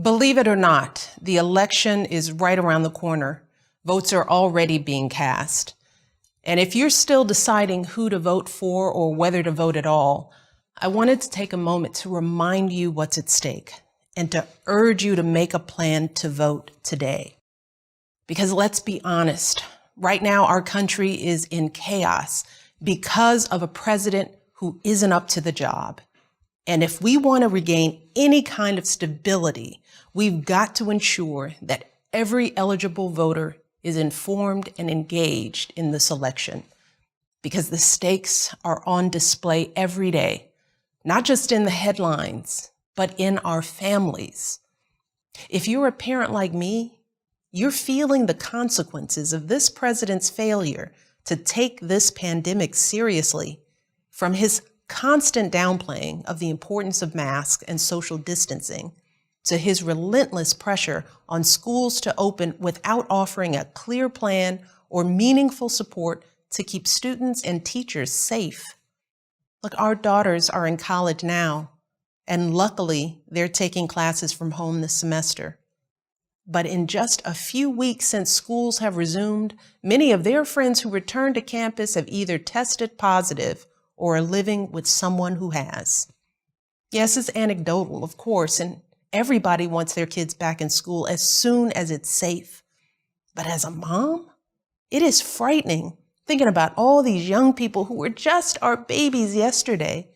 Believe it or not, the election is right around the corner. Votes are already being cast. And if you're still deciding who to vote for or whether to vote at all, I wanted to take a moment to remind you what's at stake and to urge you to make a plan to vote today. Because let's be honest, right now our country is in chaos because of a president who isn't up to the job. And if we want to regain any kind of stability, we've got to ensure that every eligible voter is informed and engaged in this election, because the stakes are on display every day, not just in the headlines, but in our families. If you're a parent like me, you're feeling the consequences of this president's failure to take this pandemic seriously, from his constant downplaying of the importance of masks and social distancing, to his relentless pressure on schools to open without offering a clear plan or meaningful support to keep students and teachers safe. Look, our daughters are in college now, and luckily they're taking classes from home this semester. But in just a few weeks since schools have resumed, many of their friends who returned to campus have either tested positive or are living with someone who has. Yes, it's anecdotal, of course, and everybody wants their kids back in school as soon as it's safe. But as a mom, it is frightening thinking about all these young people who were just our babies yesterday,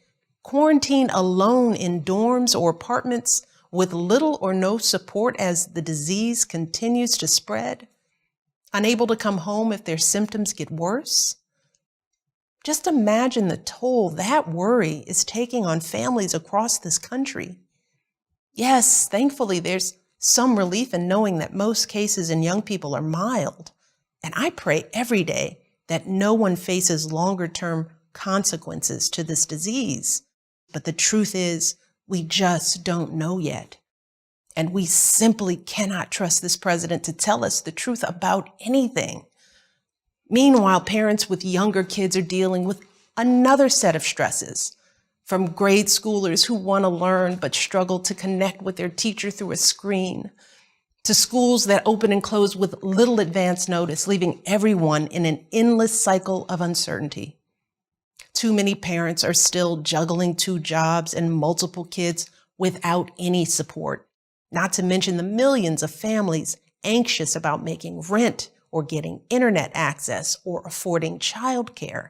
quarantined alone in dorms or apartments with little or no support as the disease continues to spread, unable to come home if their symptoms get worse. Just imagine the toll that worry is taking on families across this country. Yes, thankfully, there's some relief in knowing that most cases in young people are mild. And I pray every day that no one faces longer-term consequences to this disease. But the truth is, we just don't know yet. And we simply cannot trust this president to tell us the truth about anything. Meanwhile, parents with younger kids are dealing with another set of stresses, from grade schoolers who want to learn but struggle to connect with their teacher through a screen, to schools that open and close with little advance notice, leaving everyone in an endless cycle of uncertainty. Too many parents are still juggling 2 jobs and multiple kids without any support, not to mention the millions of families anxious about making rent or getting internet access or affording childcare.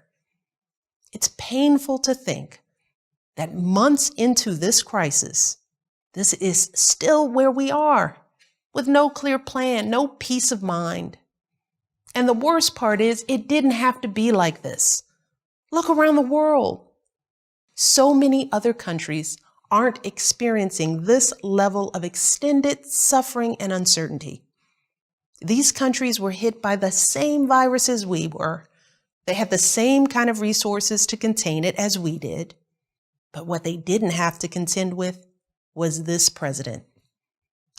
It's painful to think that months into this crisis, this is still where we are, with no clear plan, no peace of mind. And the worst part is, it didn't have to be like this. Look around the world. So many other countries aren't experiencing this level of extended suffering and uncertainty. These countries were hit by the same virus as we were. They had the same kind of resources to contain it as we did. But what they didn't have to contend with was this president,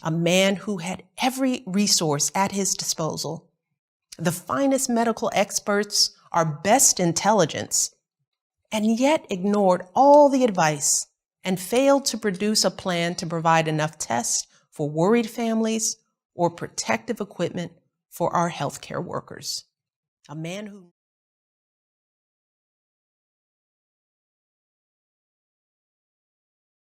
a man who had every resource at his disposal, the finest medical experts, our best intelligence, and yet ignored all the advice and failed to produce a plan to provide enough tests for worried families or protective equipment for our healthcare workers. A man who